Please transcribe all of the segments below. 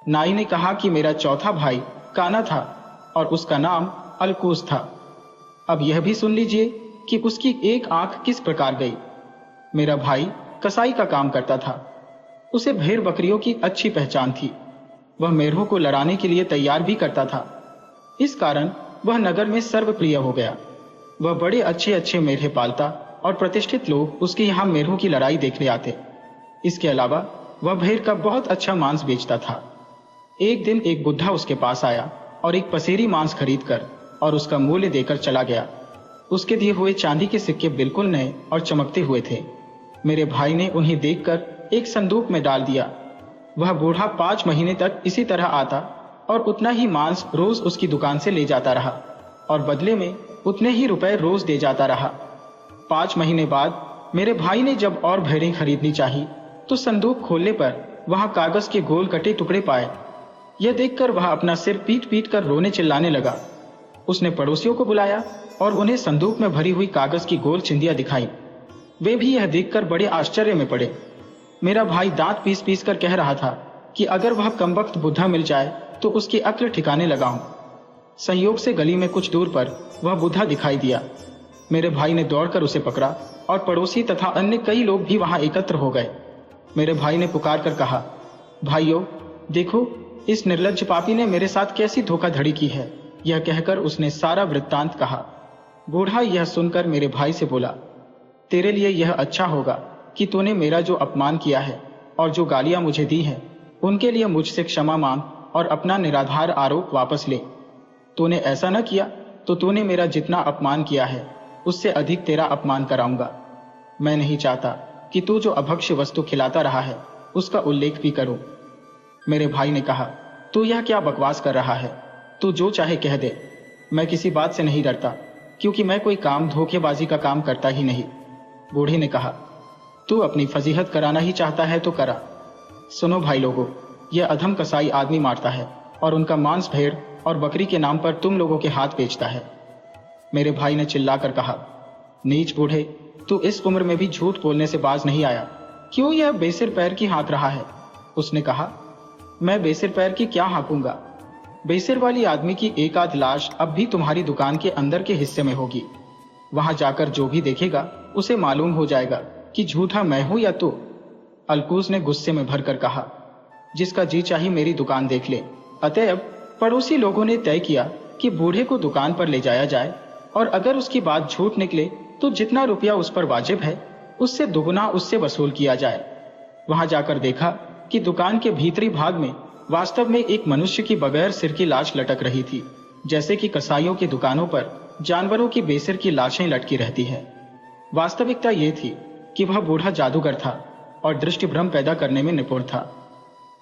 नाई ने कहा कि मेरा चौथा भाई काना था और उसका नाम अलकूस था। अब यह भी सुन लीजिए कि उसकी एक आंख किस प्रकार गई। मेरा भाई कसाई का काम करता था। उसे भेड़ बकरियों की अच्छी पहचान थी। वह मेढ़ों को लड़ाने के लिए तैयार भी करता था। इस कारण वह नगर में सर्वप्रिय हो गया। वह बड़े अच्छे अच्छे मेढ़े पालता और प्रतिष्ठित लोग उसके यहाँ मेढ़ों की लड़ाई देखने आते। इसके अलावा वह भेड़ का बहुत अच्छा मांस बेचता था। एक दिन एक बुढ़ा उसके पास आया और एक पसेरी मांस खरीद कर और उसका मूल्य देकर चला गया। उसके दिए हुए चांदी के सिक्के बिल्कुल नए और चमकते हुए थे। मेरे भाई ने उन्हें देखकर एक संदूक में डाल दिया। वह बूढ़ा 5 महीने तक इसी तरह आता और उतना ही मांस रोज उसकी दुकान से ले जाता रहा और बदले में उतने ही रुपए रोज दे जाता रहा। 5 महीने बाद मेरे भाई ने जब और भेड़ें खरीदनी चाही तो संदूक खोलने पर वहां कागज के गोल कटे टुकड़े पाए। यह देखकर वह अपना सिर पीट पीट कर रोने चिल्लाने लगा। उसने पड़ोसियों को बुलाया और उन्हें संदूक में भरी हुई कागज की गोल चिंदियां दिखाई। वे भी यह देखकर बड़े आश्चर्य में पड़े। मेरा भाई दांत पीस पीस कर कह रहा था कि अगर वह कमबख्त बुढ़ा मिल जाए तो उसकी अक्ल ठिकाने लगाऊं। संयोग से गली में कुछ दूर पर वह बुढ़ा दिखाई दिया। मेरे भाई ने दौड़कर उसे पकड़ा और पड़ोसी तथा अन्य कई लोग भी वहां एकत्र हो गए। मेरे भाई ने पुकार कर कहा, भाइयों देखो, इस निर्लज्ज पापी ने मेरे साथ कैसी धोखाधड़ी की है। यह कहकर उसने सारा वृत्तांत कहा। बूढ़ा यह सुनकर मेरे भाई से बोला, तेरे लिए यह अच्छा होगा कि तूने मेरा जो अपमान किया है और जो गालियां मुझे दी हैं उनके लिए मुझसे क्षमा मांग और अपना निराधार आरोप वापस ले। तूने ऐसा न किया तो तूने मेरा जितना अपमान किया है उससे अधिक तेरा अपमान कराऊंगा। मैं नहीं चाहता कि तू जो अभक्ष्य वस्तु खिलाता रहा है उसका उल्लेख भी करूं। मेरे भाई ने कहा, तू यह क्या बकवास कर रहा है? तू जो चाहे कह दे, मैं किसी बात से नहीं डरता, क्योंकि मैं कोई काम धोखेबाजी का काम करता ही नहीं। बूढ़े ने कहा, तू अपनी फजीहत कराना ही चाहता है तो करा। सुनो भाई लोगों, यह अधम कसाई आदमी मारता है और उनका मांस भेड़ और बकरी के नाम पर तुम लोगों के हाथ बेचता है। मेरे भाई ने चिल्लाकर कहा, नीच बूढ़े, तू इस उम्र में भी झूठ बोलने से बाज नहीं आया। क्यों यह बेसिर पैर की हाँक रहा है? उसने कहा, मैं बेसिर पैर की क्या हाँकूंगा? बेसिर वाली आदमी की एक आध लाश अब भी तुम्हारी दुकान के अंदर के हिस्से में होगी। वहां जाकर जो भी देखेगा उसे मालूम हो जाएगा कि झूठा मैं हूं या तू। अलकूस ने गुस्से में भरकर कहा, जिसका जी चाहे मेरी दुकान देख ले। अतएव पड़ोसी लोगों ने तय किया कि बूढ़े को दुकान पर ले जाया जाए और अगर उसकी बात झूठ निकले तो जितना रुपया उस पर वाजिब है उससे दुगुना उससे वसूल किया जाए। वहां जाकर देखा कि दुकान के भीतरी भाग में वास्तव में एक मनुष्य की बगैर सिर की लाश लटक रही थी, जैसे कि कसाईयों की दुकानों पर जानवरों की बेसिर की लाशें लटकी रहती है। वास्तविकता ये थी कि वह बूढ़ा जादूगर था और दृष्टि भ्रम पैदा करने में निपुण था।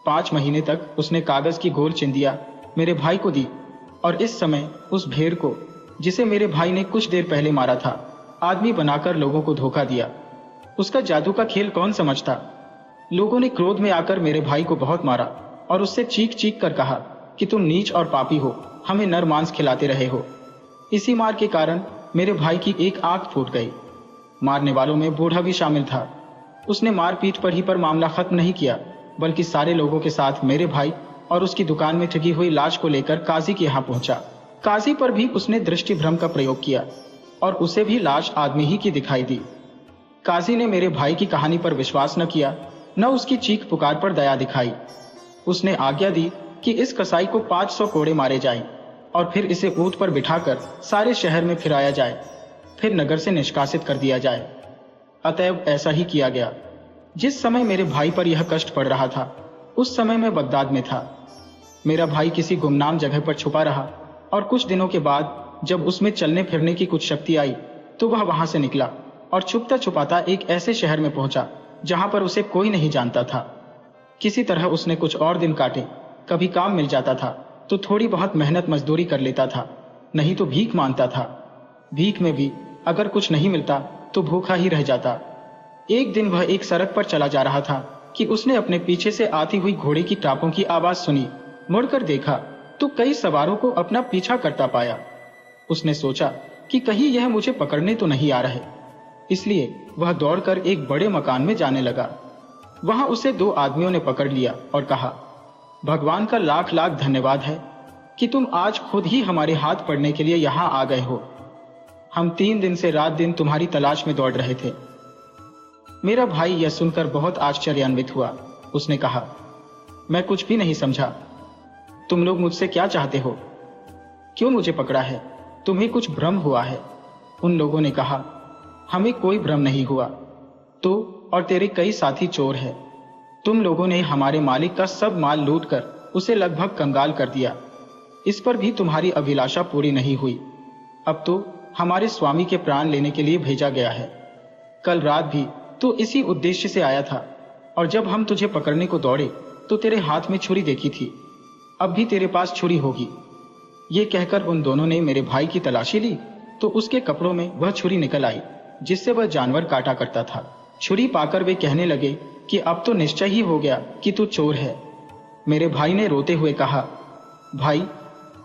5 महीने तक उसने कागज की गोल चिंदिया मेरे भाई को दी और इस समय उस भेड़ को, जिसे मेरे भाई ने कुछ देर पहले मारा था, आदमी बनाकर लोगों को धोखा दिया। उसका जादू का खेल कौन समझता? लोगों ने क्रोध में आकर मेरे भाई को बहुत मारा और उससे चीख चीख कर कहा कि तुम नीच और पापी हो, हमें नर मांस खिलाते रहे हो। इसी मार के कारण मेरे भाई की एक आंख फूट गई। मारने वालों में बूढ़ा भी शामिल था। उसने मारपीट पर ही पर मामला खत्म नहीं किया, बल्कि सारे लोगों के साथ मेरे भाई और उसकी दुकान में ठगी हुई लाश को लेकर काजी के यहाँ पहुंचा। काजी पर भी उसने दृष्टि भ्रम का प्रयोग किया और उसे भी लाश आदमी ही की दिखाई दी। काजी ने मेरे भाई की कहानी पर विश्वास न किया, न उसकी चीख पुकार पर दया दिखाई। उसने आज्ञा दी कि इस कसाई को 500 कोड़े मारे जाएं और फिर इसे ऊंट पर बिठाकर सारे शहर में फिराया जाए, फिर नगर से निष्कासित कर दिया जाए। अतएव ऐसा ही किया गया। जिस समय मेरे भाई पर यह कष्ट पड़ रहा था उस समय मैं बगदाद में था। मेरा भाई किसी गुमनाम जगह पर छुपा रहा और कुछ दिनों के बाद जब उसमें चलने फिरने की कुछ शक्ति आई तो वह वहां से निकला और छुपता छुपाता एक ऐसे शहर में पहुंचा जहां पर उसे कोई नहीं जानता था। किसी तरह उसने कुछ और दिन काटे। कभी काम मिल जाता था तो थोड़ी बहुत मेहनत मजदूरी कर लेता था, नहीं तो भीख मांगता था। भीख में भी अगर कुछ नहीं मिलता तो भूखा ही रह जाता। एक दिन वह एक सड़क पर चला जा रहा था कि उसने अपने पीछे से आती हुई घोड़े की टापों की आवाज सुनी। मुड़कर देखा तो कई सवारों को अपना पीछा करता पाया। उसने सोचा कि कहीं यह मुझे पकड़ने तो नहीं आ रहे, इसलिए वह दौड़कर एक बड़े मकान में जाने लगा। वहां उसे 2 आदमियों ने पकड़ लिया और कहा, भगवान का लाख लाख धन्यवाद है कि तुम आज खुद ही हमारे हाथ पड़ने के लिए यहाँ आ गए हो। हम 3 दिन से रात दिन तुम्हारी तलाश में दौड़ रहे थे। मेरा भाई यह सुनकर बहुत आश्चर्यान्वित हुआ। उसने कहा, मैं कुछ भी नहीं समझा। तुम लोग मुझसे क्या चाहते हो? क्यों मुझे पकड़ा है? तुम्हें कुछ भ्रम हुआ है। उन लोगों ने कहा, हमें कोई भ्रम नहीं हुआ। तू और तेरे कई साथी चोर हैं। तुम लोगों ने हमारे मालिक का सब माल लूटकर उसे लगभग कंगाल कर दिया। इस पर भी तुम्हारी अभिलाषा पूरी नहीं हुई। अब तो हमारे स्वामी के प्राण लेने के लिए भेजा गया है। कल रात भी तू इसी उद्देश्य से आया था, और जब हम तुझे पकड़ने को दौड़े तो तेरे हाथ में छुरी देखी थी। अब भी तेरे पास छुरी होगी। ये कहकर उन दोनों ने मेरे भाई की तलाशी ली तो उसके कपड़ों में वह छुरी निकल आई जिससे वह जानवर काटा करता था। छुरी पाकर वे कहने लगे कि अब तो निश्चय ही हो गया कि तू चोर है। मेरे भाई ने रोते हुए कहा, भाई,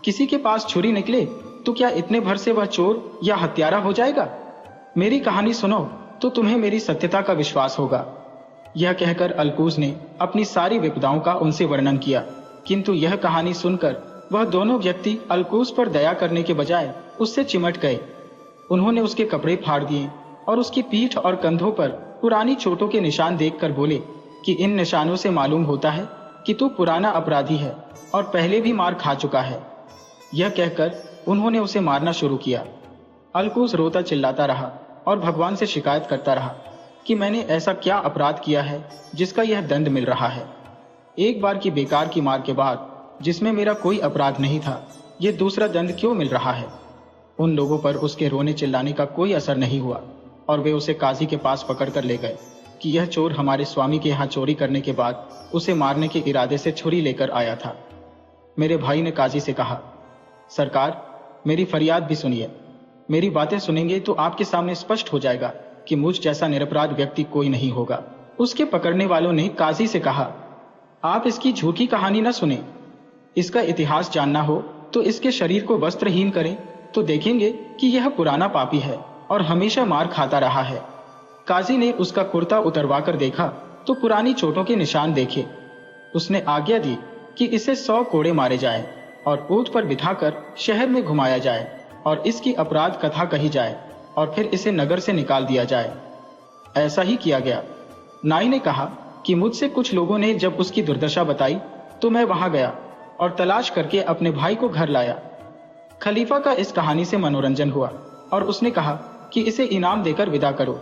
किसी के पास छुरी निकले तो क्या इतने भर से वह चोर या हत्यारा हो जाएगा? मेरी कहानी सुनो तो तुम्हें मेरी सत्यता का विश्वास होगा। यह कहकर अलकूज ने अपनी सारी विपदाओं का उनसे वर्णन किया, किंतु यह कहानी सुनकर वह दोनों व्यक्ति अलकूज पर दया करने के बजाय उससे चिमट गए। उन्होंने उसके कपड़े फाड़ दिए और उसकी पीठ और कंधों पर पुरानी चोटों के निशान देखकर बोले कि इन निशानों से मालूम होता है कि तू पुराना अपराधी है और पहले भी मार खा चुका है। यह कहकर उन्होंने उसे मारना शुरू किया। अलकूज रोता चिल्लाता रहा और भगवान से शिकायत करता रहा कि मैंने ऐसा क्या अपराध किया है जिसका यह दंड मिल रहा है। एक बार की बेकार की मार के बाद, जिसमें मेरा कोई अपराध नहीं था, यह दूसरा दंड क्यों मिल रहा है? उन लोगों पर उसके रोने चिल्लाने का कोई असर नहीं हुआ और वे उसे काजी के पास पकड़ कर ले गए कि यह चोर हमारे स्वामी के यहाँ चोरी करने के बाद उसे मारने के इरादे से छुरी लेकर आया था। मेरे भाई ने काजी से कहा, सरकार, मेरी फरियाद भी सुनिए। मेरी बातें सुनेंगे तो आपके सामने स्पष्ट हो जाएगा कि मुझ जैसा निरपराध व्यक्ति कोई नहीं होगा। उसके पकड़ने वालों ने काजी से कहा, आप इसकी झूठी कहानी न सुने। इसका इतिहास जानना हो तो इसके शरीर को वस्त्रहीन करें तो देखेंगे कि यह पुराना पापी है और हमेशा मार खाता रहा है। काजी ने उसका कुर्ता उतरवा कर देखा तो पुरानी चोटों के निशान देखे। उसने आज्ञा दी कि इसे 100 कोड़े मारे जाएं और ऊंट पर बिठाकर शहर में घुमाया जाए और इसकी अपराध कथा कही जाए और फिर इसे नगर से निकाल दिया जाए। ऐसा ही किया गया। नाई ने कहा कि मुझसे कुछ लोगों ने जब उसकी दुर्दशा बताई तो मैं वहां गया और तलाश करके अपने भाई को घर लाया। खलीफा का इस कहानी से मनोरंजन हुआ और उसने कहा कि इसे इनाम देकर विदा करो।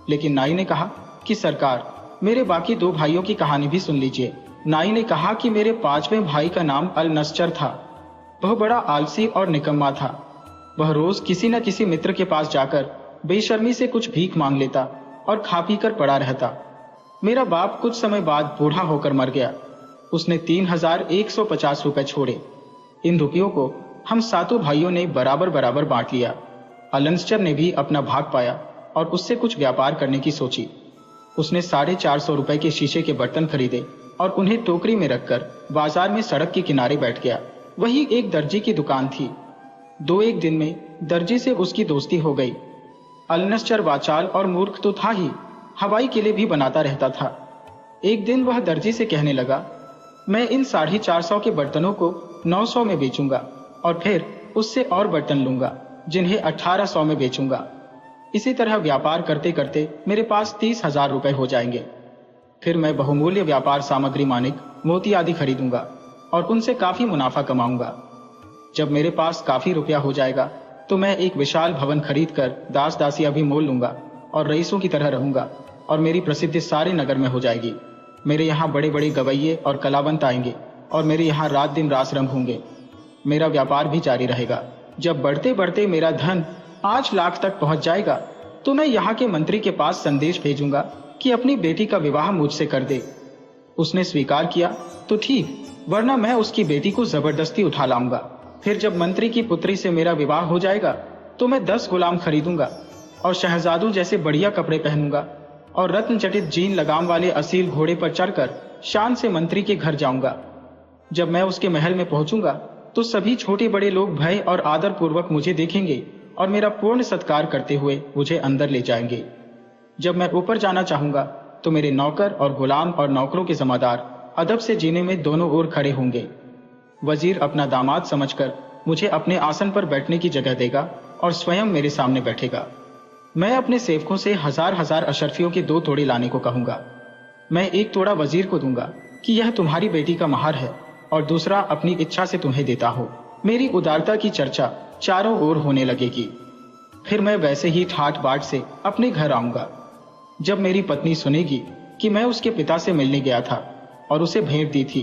लेकिन नाई ने कहा कि सरकार, मेरे बाकी 2 भाइयों की कहानी भी सुन लीजिए। नाई ने कहा कि मेरे 5वें भाई का नाम अल नस्चर था। वह बड़ा आलसी और निकम्मा था। वह रोज किसी न किसी मित्र के पास जाकर बेशर्मी से कुछ भीख मांग लेता और खा पी कर पड़ा रहता। मेरा बाप कुछ समय बाद बूढ़ा होकर मर गया। उसने 3150 रुपए छोड़े। इन रुपयों को हम 7 भाइयों ने बराबर बराबर बांट लिया। अलनस्चर ने भी अपना भाग पाया और उससे कुछ व्यापार करने की सोची। उसने 450 रुपए के शीशे के बर्तन खरीदे और उन्हें टोकरी में रखकर बाजार में सड़क के किनारे बैठ गया। वही एक दर्जी की दुकान थी। 2-1 दिन में दर्जी से उसकी दोस्ती हो गई। अलनस्चर वाचाल और मूर्ख तो था ही, हवाई किले भी बनाता रहता था। एक दिन वह दर्जी से कहने लगा, मैं इन 450 के बर्तनों को 900 में बेचूंगा और फिर उससे और बर्तन लूंगा जिन्हें 1800 में बेचूंगा। इसी तरह व्यापार करते करते मेरे पास 30,000 रुपए हो जाएंगे। फिर मैं बहुमूल्य व्यापार सामग्री, मानिक, मोती आदि खरीदूंगा और उनसे काफी मुनाफा कमाऊंगा। जब मेरे पास काफी रुपया हो जाएगा तो मैं एक विशाल भवन खरीदकर दास दासियां भी मोल लूंगा और रईसों की तरह रहूंगा और मेरी प्रसिद्धि सारे नगर में हो जाएगी। मेरे यहाँ बड़े बड़े गवैये और कलावंत आएंगे और मेरे यहाँ रात दिन रास रंग होंगे। मेरा व्यापार भी जारी रहेगा। जब बढ़ते बढ़ते मेरा धन 5 लाख तक पहुंच जाएगा तो मैं यहाँ के मंत्री के पास संदेश भेजूंगा कि अपनी बेटी का विवाह मुझसे कर दे। उसने स्वीकार किया तो ठीक, वरना मैं उसकी बेटी को जबरदस्ती उठा लाऊंगा। फिर जब मंत्री की पुत्री से मेरा विवाह हो जाएगा तो मैं 10 गुलाम खरीदूंगा और शहजादों जैसे बढ़िया कपड़े पहनूंगा और रत्न जटित जीन लगाम वाले असील घोड़े पर चढ़कर शान से मंत्री के घर जाऊंगा। जब मैं उसके महल में पहुंचूंगा तो सभी छोटे बड़े लोग भय और आदर पूर्वक मुझे देखेंगे और मेरा पूर्ण सत्कार करते हुए मुझे अंदर ले जाएंगे। जब मैं ऊपर जाना चाहूंगा तो मेरे नौकर और गुलाम और नौकरों के जमादार अदब से जीने में दोनों ओर खड़े होंगे। वजीर अपना दामाद समझकर मुझे अपने आसन पर बैठने की जगह देगा और स्वयं मेरे सामने बैठेगा। मैं अपने सेवकों से हजार हजार अशरफियों के 2 तोड़े लाने को कहूंगा। मैं 1 तोड़ा वजीर को दूंगा कि यह तुम्हारी बेटी का महार है और दूसरा अपनी इच्छा से तुम्हें देता हो। मेरी उदारता की चर्चा चारों ओर होने लगेगी। फिर मैं वैसे ही ठाट बाट से अपने घर आऊंगा। जब मेरी पत्नी सुनेगी कि मैं उसके पिता से मिलने गया था और उसे भेंट दी थी,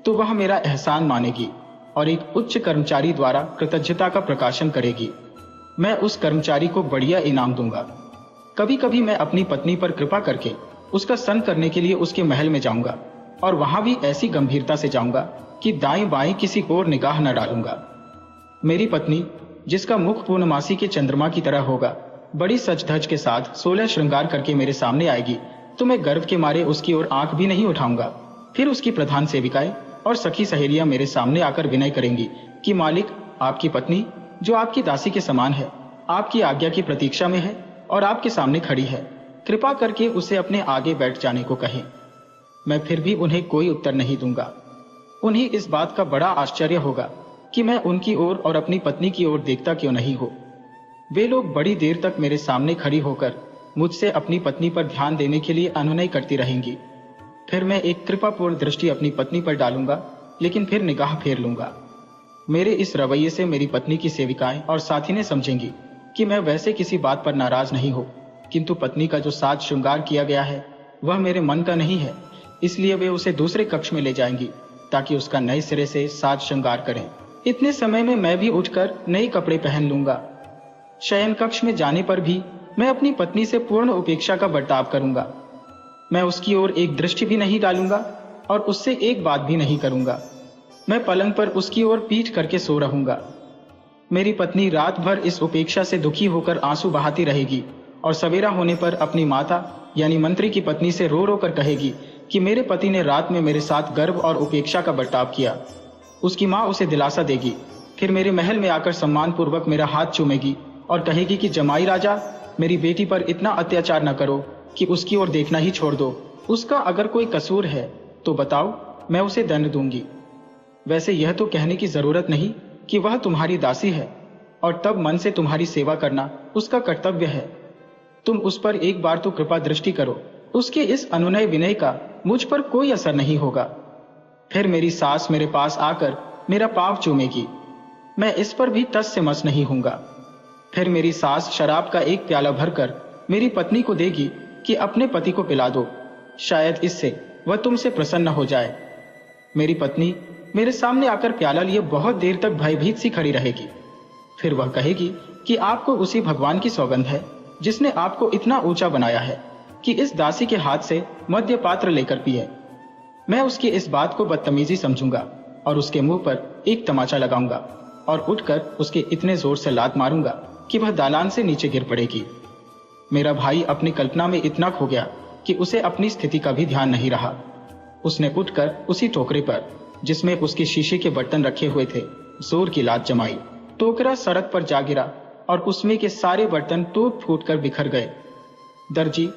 तो वह मेरा एहसान मानेगी और एक उच्च कर्मचारी द्वारा कृतज्ञता का प्रकाशन करेगी। मैं उस कर्मचारी को बढ़िया इनाम दूंगा। कभी कभी मैं अपनी पत्नी पर कृपा करके उसका सन करने के लिए उसके महल में जाऊंगा और वहां भी ऐसी गंभीरता से जाऊंगा कि दाएं बाएं किसी और निगाह न डालूंगा। मेरी पत्नी, जिसका मुख पूर्णमासी के चंद्रमा की तरह होगा, बड़ी सज धज के साथ 16 श्रृंगार करके मेरे सामने आएगी तो मैं गर्व के मारे उसकी ओर आंख भी नहीं उठाऊंगा। फिर उसकी प्रधान सेविकाएं और सखी सहेलियां मेरे सामने आकर विनय करेंगी कि मालिक, आपकी पत्नी जो आपकी दासी के समान है, आपकी आज्ञा की प्रतीक्षा में है और आपके सामने खड़ी है, कृपा करके उसे अपने आगे बैठ जाने को कहें। मैं फिर भी उन्हें कोई उत्तर नहीं दूंगा। उन्हें इस बात का बड़ा आश्चर्य होगा कि मैं उनकी ओर और अपनी पत्नी की ओर देखता क्यों नहीं हो। वे लोग बड़ी देर तक मेरे सामने खड़ी होकर मुझसे अपनी पत्नी पर ध्यान देने के लिए अनुनय करती रहेंगी। फिर मैं एक कृपापूर्ण दृष्टि अपनी पत्नी पर डालूंगा, लेकिन फिर निगाह फेर लूंगा। मेरे इस रवैये से मेरी पत्नी की सेविकाएं और साथिनें समझेंगी कि मैं वैसे किसी बात पर नाराज नहीं हूं, किंतु पत्नी का जो साज श्रृंगार किया गया है वह मेरे मन का नहीं है, इसलिए वे उसे दूसरे कक्ष में ले जाएंगी ताकि उसका नए सिरे से साज श्रृंगार करें। इतने समय में मैं भी उठकर नए कपड़े पहन लूंगा। शयन कक्ष में जाने पर भी मैं अपनी पत्नी से पूर्ण उपेक्षा का बर्ताव करूंगा। मैं उसकी ओर एक दृष्टि भी नहीं डालूंगा और उससे एक बात भी नहीं करूंगा। मैं पलंग पर उसकी ओर पीठ करके सो रहूंगा। मेरी पत्नी रात भर इस उपेक्षा से दुखी होकर आंसू बहाती रहेगी और सवेरा होने पर अपनी माता यानी मंत्री की पत्नी से रो रो कर कहेगी कि मेरे पति ने रात में मेरे साथ गर्व और उपेक्षा का बर्ताव किया। उसकी माँ उसे दिलासा देगी। फिर मेरे महल में आकर सम्मान पूर्वक मेरा हाथ चूमेगी और कहेगी कि जमाई राजा, मेरी बेटी पर इतना अत्याचार न करो कि उसकी ओर देखना ही छोड़ दो। उसका अगर कोई कसूर है तो बताओ, मैं उसे दंड दूंगी। वैसे यह तो कहने की जरूरत नहीं कि वह तुम्हारी दासी है और तब मन से तुम्हारी सेवा करना उसका कर्तव्य है। तुम उस पर एक बार तो कृपा दृष्टि करो। उसके इस अनुनय विनय का मुझ पर कोई असर नहीं होगा। फिर मेरी सास मेरे पास आकर मेरा पांव चूमेगी। मैं इस पर भी टस से मस नहीं होऊंगा। फिर मेरी सास शराब का एक प्याला भरकर मेरी पत्नी को देगी कि अपने पति को पिला दो, शायद इससे वह तुमसे प्रसन्न हो जाए। मेरी पत्नी मेरे सामने आकर प्याला लिए बहुत देर तक भयभीत सी खड़ी रहेगी। फिर वह कहेगी कि आपको उसी भगवान की सौगंध है जिसने आपको इतना ऊंचा बनाया है कि इस दासी के हाथ से मद्य पात्र लेकर पिए। मैं उसकी इस बात को बदतमीजी समझूंगा और उसके मुंह पर एक तमाचा लगाऊंगा और उठकर उसके इतने जोर से लात मारूंगा कि वह दालान से नीचे गिर पड़ेगी। मेरा भाई अपनी कल्पना में इतना खो गया कि उसे अपनी स्थिति का भी ध्यान नहीं रहा। उसने उठकर उसी टोकरे पर जिसमें उसके शीशे के बर्तन रखे हुए थे जोर की लात जमाई। टोकरा सड़क पर जा गिरा और उसमें के सारे बर्तन टूट फूट कर बिखर गए। दर्जी,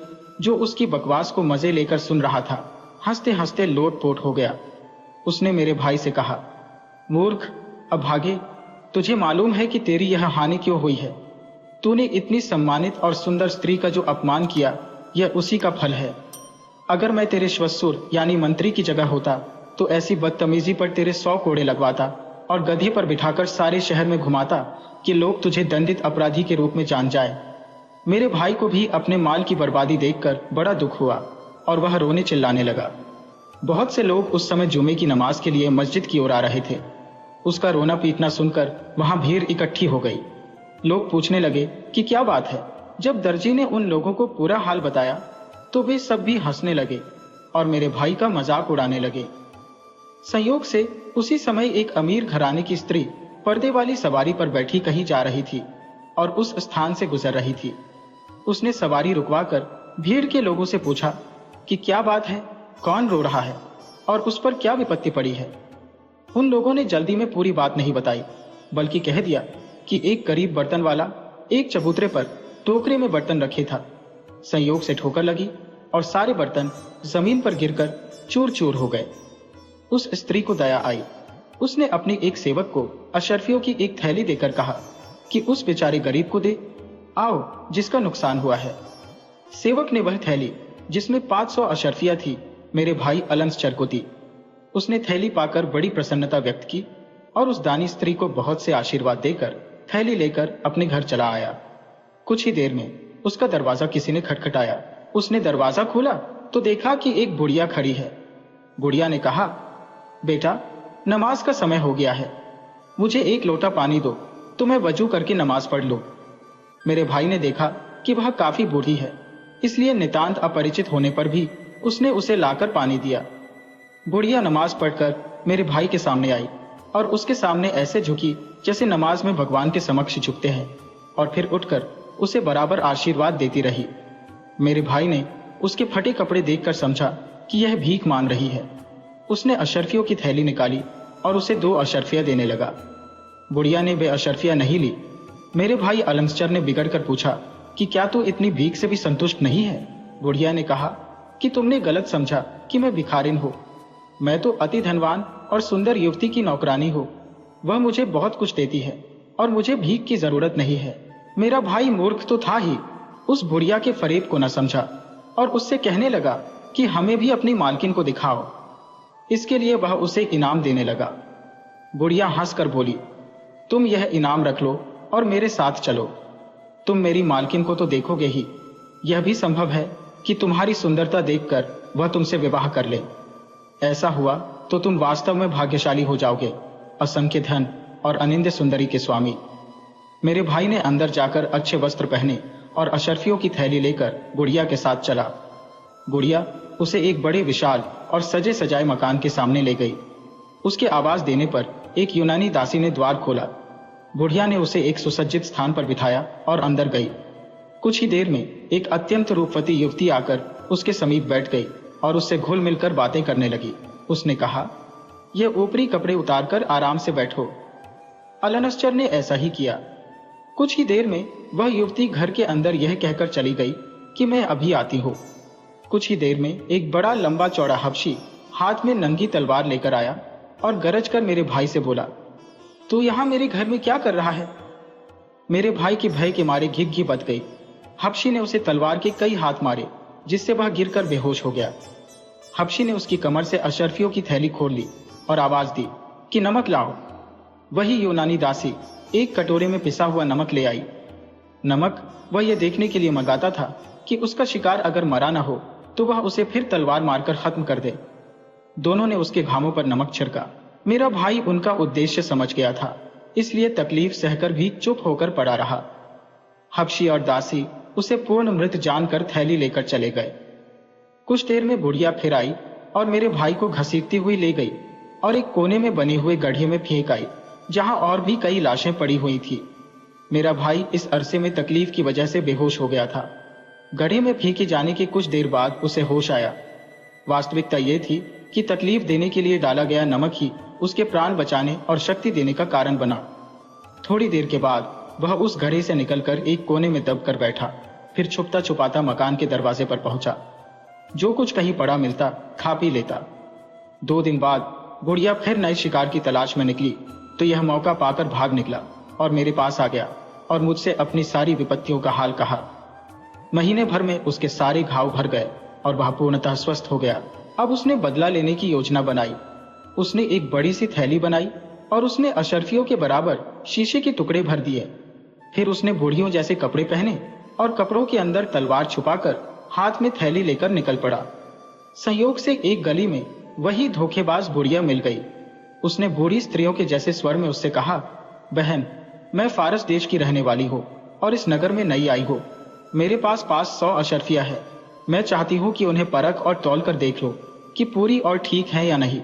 जो उसकी बकवास को मजे लेकर सुन रहा था, हंसते हंसते लोटपोट हो गया। उसने मेरे भाई से कहा, मूर्ख अभागे, तुझे मालूम है कि तेरी यह हानि क्यों हुई है? तूने इतनी सम्मानित और सुंदर स्त्री का जो अपमान किया, यह उसी का फल है। अगर मैं तेरे श्वसुर यानी मंत्री की जगह होता तो ऐसी बदतमीजी पर तेरे 100 कोड़े लगवाता और गधे पर बिठाकर सारे शहर में घुमाता कि लोग तुझे दंडित अपराधी के रूप में जान जाए। मेरे भाई को भी अपने माल की बर्बादी देखकर बड़ा दुख हुआ और वह रोने चिल्लाने लगा। बहुत से लोग उस समय जुमे की नमाज के लिए मस्जिद की ओर आ रहे थे। उसका रोना पीटना सुनकर वहां भीड़ इकट्ठी हो गई। लोग पूछने लगे कि क्या बात है। जब दर्जी ने उन लोगों को पूरा हाल बताया तो वे सब भी हंसने लगे और मेरे भाई का मजाक उड़ाने लगे। संयोग से उसी समय एक अमीर घराने की स्त्री पर्दे वाली सवारी पर बैठी कहीं जा रही थी और उस स्थान से गुजर रही थी। उसने सवारी रुकवाकर भीड़ के लोगों से पूछा कि क्या बात है, कौन रो रहा है और उस पर क्या विपत्ति पड़ी है। उन लोगों ने जल्दी में पूरी बात नहीं बताई, बल्कि कह दिया कि एक गरीब बर्तन वाला एक चबूतरे पर टोकरे में बर्तन रखे था। संयोग से ठोकर लगी और सारे बर्तन जमीन पर गिरकर चूर चूर हो गए। उस स्त्री को दया आई। उसने अपनी एक सेवक को अशर्फियों की एक थैली देकर कहा कि उस बेचारे गरीब को दे आओ जिसका नुकसान हुआ है। सेवक ने वह थैली जिसमें 500 अशर्फिया थी मेरे भाई अलनसचर को दी। उसने थैली पाकर बड़ी प्रसन्नता व्यक्त की और उस दानी स्त्री को बहुत से आशीर्वाद देकर थैली लेकर अपने घर चला आया। कुछ ही देर में उसका दरवाजा किसी ने खटखटाया। उसने दरवाजा खोला तो देखा कि एक बुढ़िया खड़ी है। बुढ़िया ने कहा, बेटा, नमाज का समय हो गया है, मुझे एक लोटा पानी दो तो मैं वजू करके नमाज पढ़ लूं। मेरे भाई ने देखा कि वह काफी बूढ़ी है, इसलिए नितांत अपरिचित होने पर भी उसने उसे लाकर पानी दिया। बुढ़िया नमाज पढ़कर मेरे भाई के सामने आई और उसके सामने ऐसे झुकी जैसे नमाज में भगवान के समक्ष झुकते हैं, और फिर उठकर उसे बराबर आशीर्वाद देती रही। मेरे भाई ने उसके फटे कपड़े देखकर समझा कि यह भीख मांग रही है। उसने अशर्फियों की थैली निकाली और उसे 2 अशर्फिया देने लगा। बुढ़िया ने वे अशर्फिया नहीं ली। मेरे भाई अलंसचर ने बिगड़कर पूछा कि क्या तू इतनी भीख से भी संतुष्ट नहीं है? बुढ़िया ने कहा कि तुमने गलत समझा कि मैं भिखारिन हूँ। मैं तो अति धनवान और सुंदर युवती की नौकरानी हूँ। वह मुझे बहुत कुछ देती है और मुझे भीख की जरूरत नहीं है। मेरा भाई मूर्ख तो था ही, उस बुढ़िया के फरेब को न समझा और उससे कहने लगा कि हमें भी अपनी मालकिन को दिखाओ। इसके लिए वह उसे इनाम देने लगा। बुढ़िया हंसकर बोली, तुम यह इनाम रख लो और मेरे साथ चलो। तुम मेरी मालकिन को तो देखोगे ही, यह भी संभव है कि तुम्हारी सुंदरता देखकर वह तुमसे विवाह कर ले। ऐसा हुआ तो तुम वास्तव में भाग्यशाली हो जाओगे, असंख्य धन और अनिंद्य सुंदरी के स्वामी। मेरे भाई ने अंदर जाकर अच्छे वस्त्र पहने और अशर्फियों की थैली लेकर बुढ़िया के साथ चला। बुढ़िया उसे एक बड़े विशाल और सजे सजाए मकान के सामने ले गई। उसके आवाज देने पर एक यूनानी दासी ने द्वार खोला। बुढ़िया ने उसे एक सुसज्जित स्थान पर बिठाया और अंदर गई। कुछ ही देर में एक अत्यंत रूपवती युवती आकर उसके समीप बैठ गई और उससे घुल मिलकर बातें करने लगी। उसने कहा, यह ऊपरी कपड़े उतारकर आराम से बैठो। अलनसचर ने ऐसा ही किया। कुछ ही देर में वह युवती घर के अंदर यह कहकर चली गई कि मैं अभी आती हूँ। कुछ ही देर में एक बड़ा लंबा चौड़ा हबशी हाथ में नंगी तलवार लेकर आया और गरज कर मेरे भाई से बोला, तू यहाँ मेरे घर में क्या कर रहा है? मेरे भाई के भय के मारे घिघी बच गई। हबशी ने उसे तलवार के कई हाथ मारे जिससे वह गिरकर बेहोश हो गया। हबशी ने उसकी कमर से अशर्फियों की थैली खोल ली और आवाज दी कि नमक लाओ। वही यूनानी दासी एक कटोरे में पिसा हुआ नमक ले आई। नमक वह यह देखने के लिए मंगाता था कि उसका शिकार अगर मरा न हो तो वह उसे फिर तलवार मारकर खत्म कर दे। दोनों ने उसके घावों पर नमक छिड़का। मेरा भाई उनका उद्देश्य समझ गया था, इसलिए तकलीफ सहकर भी चुप होकर पड़ा रहा। हबशी और दासी उसे पूर्ण मृत जानकर थैली लेकर चले गए। कुछ देर में बुढ़िया फिर आई और मेरे भाई को घसीटती हुई ले गई और एक कोने में बने हुए गड्ढे में फेंक आई, जहां और भी कई लाशें पड़ी हुई थी। मेरा भाई इस अरसे में तकलीफ की वजह से बेहोश हो गया था। गड्ढे में फेंके जाने के कुछ देर बाद उसे होश आया। वास्तविकता यह थी कि तकलीफ देने के लिए डाला गया नमक ही उसके प्राण बचाने और शक्ति देने का कारण बना। थोड़ी देर के बाद वह उस घड़े से निकलकर एक कोने में दबकर बैठा, फिर छुपता छुपाता मकान के दरवाजे पर पहुंचा। जो कुछ कहीं पड़ा मिलता खा पी लेता। 2 दिन बाद बुढ़िया फिर नए शिकार की तलाश में निकली तो यह मौका पाकर भाग निकला और मेरे पास आ गया और मुझसे अपनी सारी विपत्तियों का हाल कहा। महीने भर में उसके सारे घाव भर गए और वह पूर्णतः स्वस्थ हो गया। अब उसने बदला लेने की योजना बनाई। उसने एक बड़ी सी थैली बनाई और उसने अशर्फियों के बराबर शीशे के टुकड़े भर दिए। फिर उसने बूढ़ियों जैसे कपड़े पहने और कपड़ों के अंदर तलवार छुपाकर हाथ में थैली लेकर निकल पड़ा। संयोग से एक गली में वही धोखेबाज बुढ़िया मिल गई। उसने बूढ़ी स्त्रियों के जैसे स्वर में उससे कहा, बहन, मैं फारस देश की रहने वाली हूँ और इस नगर में नई आई हूँ। मेरे पास 500 अशर्फिया है। मैं चाहती हूँ कि उन्हें परख और तौल कर देख लो कि पूरी और ठीक है या नहीं।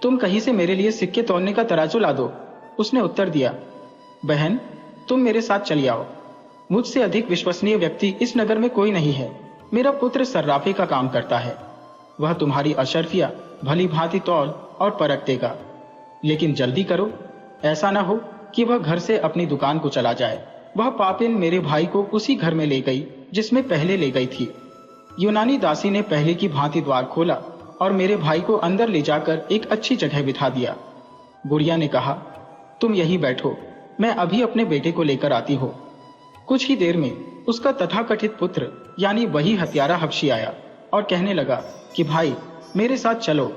तुम कहीं से मेरे लिए सिक्के तौलने का तराजू ला दो। उसने उत्तर दिया, बहन, तुम मेरे साथ चली आओ। मुझसे अधिक विश्वसनीय व्यक्ति इस नगर में कोई नहीं है। मेरा पुत्र सर्राफे का काम करता है। वह तुम्हारी अशर्फिया भली भांति तौल और परख देगा, लेकिन जल्दी करो, ऐसा ना हो कि वह घर से अपनी दुकान को चला जाए। वह पापिन मेरे भाई को उसी घर में ले गई जिसमें पहले ले गई थी। यूनानी दासी ने पहले की भांति द्वार खोला और मेरे भाई को अंदर ले जाकर एक अच्छी जगह बिठा दिया। बुढ़िया ने कहा, तुम यहीं बैठो, मैं अभी अपने बेटे को लेकर आती हूँ। कुछ ही देर में उसका तथाकथित पुत्र यानी वही हत्यारा हबशी आया और कहने लगा कि भाई मेरे साथ चलो।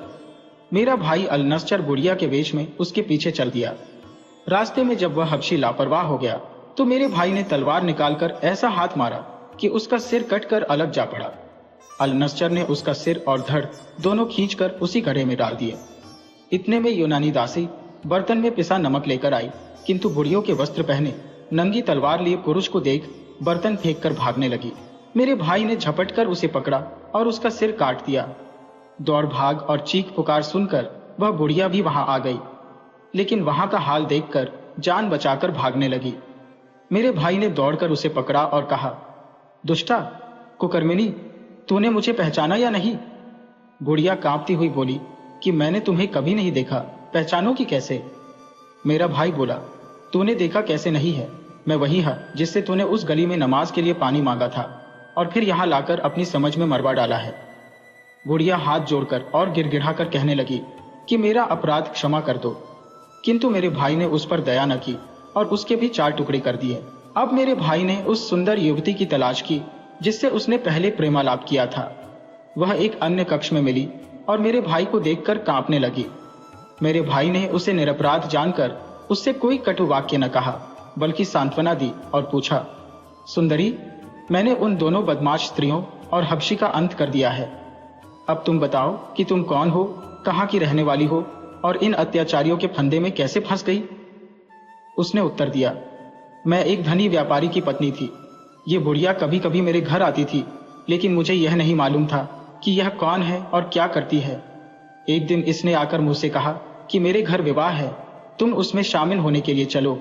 मेरा भाई अलनस्चर बुढ़िया के वेश में उसके पीछे चल दिया। रास्ते में जब वह हबशी लापरवाह हो गया तो मेरे भाई ने तलवार निकालकर ऐसा हाथ मारा कि उसका सिर कटकर अलग जा पड़ा। अलनस्चर ने उसका सिर और धड़ दोनों खींचकर उसी घड़े में डाल दिए। इतने में यूनानी दासी बर्तन में पिसा नमक लेकर आई, किंतु बुढ़ियों के वस्त्र पहने नंगी तलवार लिए पुरुष को देख बर्तन फेंक कर भागने लगी। मेरे भाई ने झपटकर उसे पकड़ा और उसका सिर काट दिया। दौड़ भाग और चीख पुकार सुनकर वह बुढ़िया भी वहां आ गई, लेकिन वहां का हाल देखकर जान बचाकर भागने लगी। मेरे भाई ने दौड़कर उसे पकड़ा और कहा, दुष्टा कुकर्मिनी, तूने मुझे पहचाना या नहीं? बुढ़िया कांपती हुई बोली कि मैंने तुम्हें कभी नहीं देखा, पहचानोगी कैसे? मेरा भाई बोला, तूने देखा कैसे नहीं है, मैं वही है जिससे तूने उस गली में नमाज के लिए पानी मांगा था और फिर यहां लाकर अपनी समझ में मरवा डाला है। बुढ़िया हाथ जोड़कर और गिड़गिड़ाकर कहने लगी कि मेरा अपराध क्षमा कर दो, किंतु मेरे भाई ने उस पर दया न की और उसके भी 4 टुकड़े कर दिए। अब मेरे भाई ने उस सुंदर युवती की तलाश की जिससे उसने पहले प्रेमालाप किया था। वह एक अन्य कक्ष में मिली और मेरे भाई को देखकर कांपने लगी। मेरे भाई ने उसे निरपराध जानकर उससे कोई कटु वाक्य न कहा, बल्कि सांत्वना दी और पूछा, सुंदरी, मैंने उन दोनों बदमाश स्त्रियों और हबशी का अंत कर दिया है। अब तुम बताओ कि तुम कौन हो, कहाँ की रहने वाली हो और इन अत्याचारियों के फंदे में कैसे फंस गई? उसने उत्तर दिया, मैं एक धनी व्यापारी की पत्नी थी। ये बुढ़िया कभी कभी मेरे घर आती थी, लेकिन मुझे यह नहीं मालूम था कि यह कौन है और क्या करती है। एक दिन इसने आकर मुझसे कहा कि मेरे घर विवाह है, तुम उसमें शामिल होने के लिए चलो।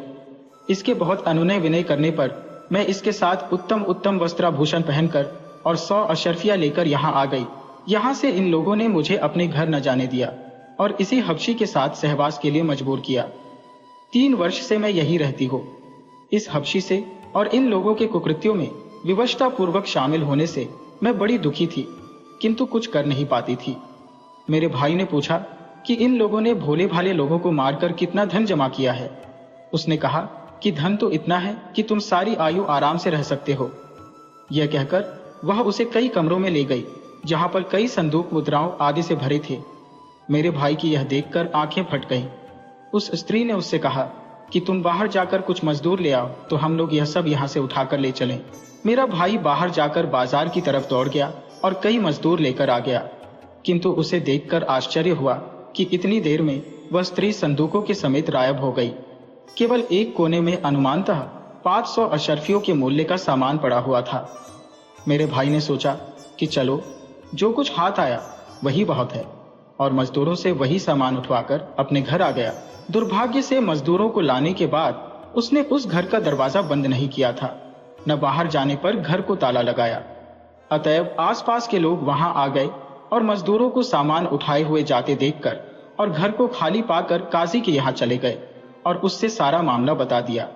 इसके बहुत अनुनय विनय करने पर मैं इसके साथ उत्तम उत्तम वस्त्राभूषण पहनकर और 100 अशर्फिया लेकर यहाँ आ गई। यहाँ से इन लोगों ने मुझे अपने घर न जाने दिया और इसी हबशी के साथ सहवास के लिए मजबूर किया। 3 वर्ष से मैं यही रहती हूँ। इस हबशी से और इन लोगों के कुकृत्यों में विवशता पूर्वक शामिल होने से मैं बड़ी दुखी थी, किंतु कुछ कर नहीं पाती थी। मेरे भाई ने पूछा कि इन लोगों ने भोले भाले लोगों को मारकर कितना धन जमा किया है। उसने कहा कि धन तो इतना है कि तुम सारी आयु आराम से रह सकते हो। यह कहकर वह उसे कई कमरों में ले गई, जहां पर कई संदूक मुद्राओं आदि से भरे थे। मेरे भाई की यह देखकर आंखें फट गईं। उस स्त्री ने उससे कहा कि तुम बाहर जाकर कुछ मजदूर ले आओ तो हम लोग यह सब यहाँ से उठाकर ले चलें। मेरा भाई बाहर जाकर बाजार की तरफ दौड़ गया और कई मजदूर लेकर आ गया, किंतु उसे देखकर आश्चर्य हुआ कि इतनी देर में वह स्त्री संदूकों के समेत गायब हो गई। केवल एक कोने में अनुमानतः 500 अशर्फियों के मूल्य का सामान पड़ा हुआ था। मेरे भाई ने सोचा कि चलो, जो कुछ हाथ आया वही बहुत है, और मजदूरों से वही सामान उठवाकर अपने घर आ गया। दुर्भाग्य से मजदूरों को लाने के बाद उसने उस घर का दरवाजा बंद नहीं किया था, न बाहर जाने पर घर को ताला लगाया। अतएव आसपास के लोग वहां आ गए और मजदूरों को सामान उठाए हुए जाते देखकर और घर को खाली पाकर काजी के यहाँ चले गए और उससे सारा मामला बता दिया।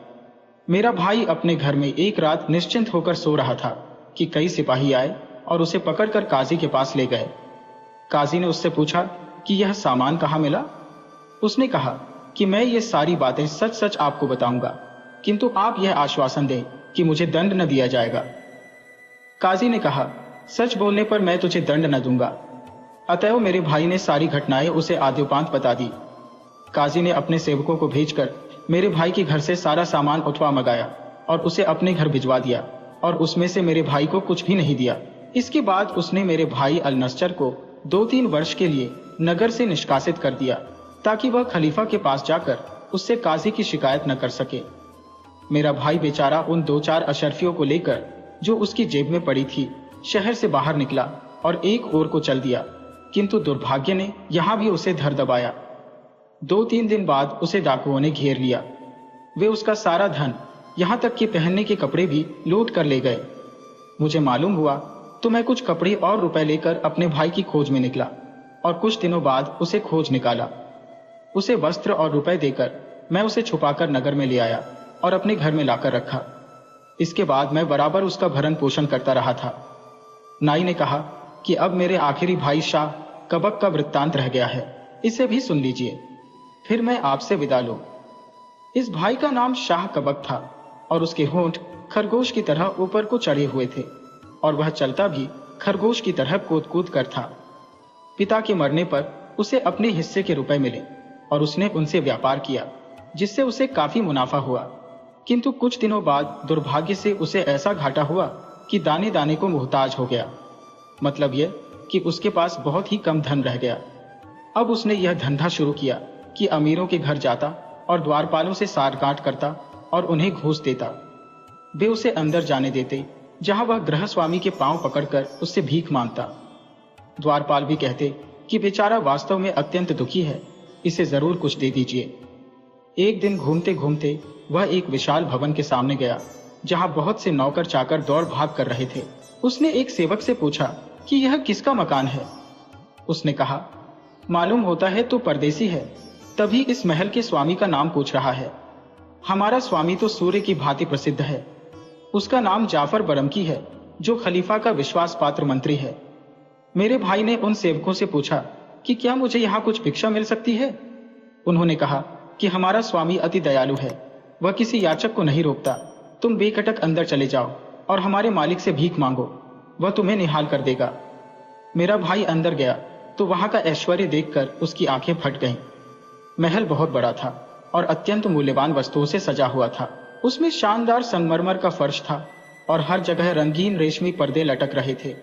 मेरा भाई अपने घर में एक रात निश्चिंत होकर सो रहा था कि कई सिपाही आए और उसे पकड़कर काजी के पास ले गए। काजी ने उससे पूछा कि यह सामान कहाँ मिला। उसने कहा कि मैं ये सारी बातें सच सच आपको बताऊंगा, किंतु आप यह आश्वासन दें कि मुझे दंड न दिया जाएगा। काजी ने कहा, सच बोलने पर मैं तुझे दंड न दूंगा। अतएव मेरे भाई ने सारी घटनाएं उसे आद्योपांत बता दी। काजी ने अपने सेवकों को भेजकर मेरे भाई के घर से सारा सामान उठवा मंगाया और उसे अपने घर भिजवा दिया, और उसमें से मेरे भाई को कुछ भी नहीं दिया। इसके बाद उसने मेरे भाई अलनस्चर को 2-3 वर्ष के लिए नगर से निष्कासित कर दिया, ताकि वह खलीफा के पास जाकर उससे काजी की शिकायत न कर सके। मेरा भाई बेचारा उन 2-4 अशर्फियों को लेकर, जो उसकी जेब में पड़ी थी, शहर से बाहर निकला और एक ओर को चल दिया, किंतु दुर्भाग्य ने यहां भी उसे धर दबाया। 2-3 दिन बाद उसे डाकुओं ने घेर लिया। वे उसका सारा धन, यहां तक कि पहनने के कपड़े भी लूट कर ले गए। मुझे मालूम हुआ तो मैं कुछ कपड़े और रुपए लेकर अपने भाई की खोज में निकला, और कुछ दिनों बाद उसे खोज निकाला। उसे वस्त्र और रुपए देकर मैं उसे छुपाकर नगर में ले आया और अपने घर में लाकर रखा। इसके बाद मैं बराबर उसका भरण पोषण करता रहा था। नाई ने कहा कि अब मेरे आखिरी भाई शाह कबक का वृत्तांत रह गया है, इसे भी सुन लीजिए, फिर मैं आपसे विदा लूं। इस भाई का नाम शाह कबक था और उसके होंठ खरगोश की तरह ऊपर को चढ़े हुए थे और वह चलता भी खरगोश की तरह कूद कूद कर था। पिता के मरने पर उसे अपने हिस्से के रुपए मिले और उसने उनसे व्यापार किया, जिससे उसे काफी मुनाफा हुआ। किंतु कुछ दिनों बाद दुर्भाग्य से उसे ऐसा घाटा हुआ कि दाने दाने को मुहताज हो गया। मतलब यह कि उसके पास बहुत ही कम धन रह गया। अब उसने यह धंधा शुरू किया कि अमीरों के घर जाता और द्वारपालों से सारगांठ करता और उन्हें घूस देता। वे उसे अंदर जाने देते, जहां वह गृहस्वामी के पांव पकड़कर उससे भीख मांगता। द्वारपाल भी कहते कि बेचारा वास्तव में अत्यंत दुखी है, इसे जरूर कुछ दे दीजिए। एक दिन घूमते घूमते वह एक विशाल भवन के सामने गया, जहां बहुत से नौकर चाकर दौड़ भाग कर रहे थे। उसने एक सेवक से पूछा कि यह किसका मकान है। उसने कहा, मालूम होता है तू परदेसी है, तभी इस महल के स्वामी का नाम पूछ रहा है। हमारा स्वामी तो सूर्य की भांति प्रसिद्ध है। उसका नाम जाफर बरमकी है, जो खलीफा का विश्वास पात्र मंत्री है। मेरे भाई ने उन सेवकों से पूछा कि क्या मुझे यहाँ कुछ भिक्षा मिल सकती है। उन्होंने कहा कि हमारा स्वामी अति दयालु है, वह किसी याचक को नहीं रोकता। तुम बेखटक अंदर चले जाओ और हमारे मालिक से भीख मांगो, वह तुम्हें निहाल कर देगा। मेरा भाई अंदर गया तो वहां का ऐश्वर्य देखकर उसकी आंखें फट गईं। महल बहुत बड़ा था और अत्यंत मूल्यवान वस्तुओं से सजा हुआ था। उसमें शानदार संगमरमर का फर्श था और हर जगह रंगीन रेशमी पर्दे लटक रहे थे।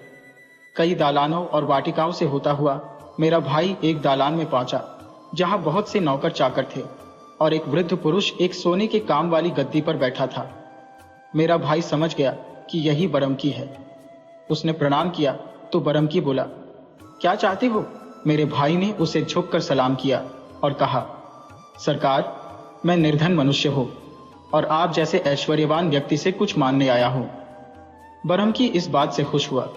कई दालानों और वाटिकाओं से होता हुआ मेरा भाई एक दालान में पहुंचा, जहां बहुत से नौकर चाकर थे और एक वृद्ध पुरुष एक सोने के काम वाली गद्दी पर बैठा था। मेरा भाई समझ गया कि यही बरमकी है। उसने प्रणाम किया तो बरमकी बोला, क्या चाहते हो? मेरे भाई ने उसे झुककर सलाम किया और कहा, सरकार, मैं निर्धन मनुष्य हूं और आप जैसे ऐश्वर्यवान व्यक्ति से कुछ मांगने आया हूं। बरमकी इस बात से खुश हुआ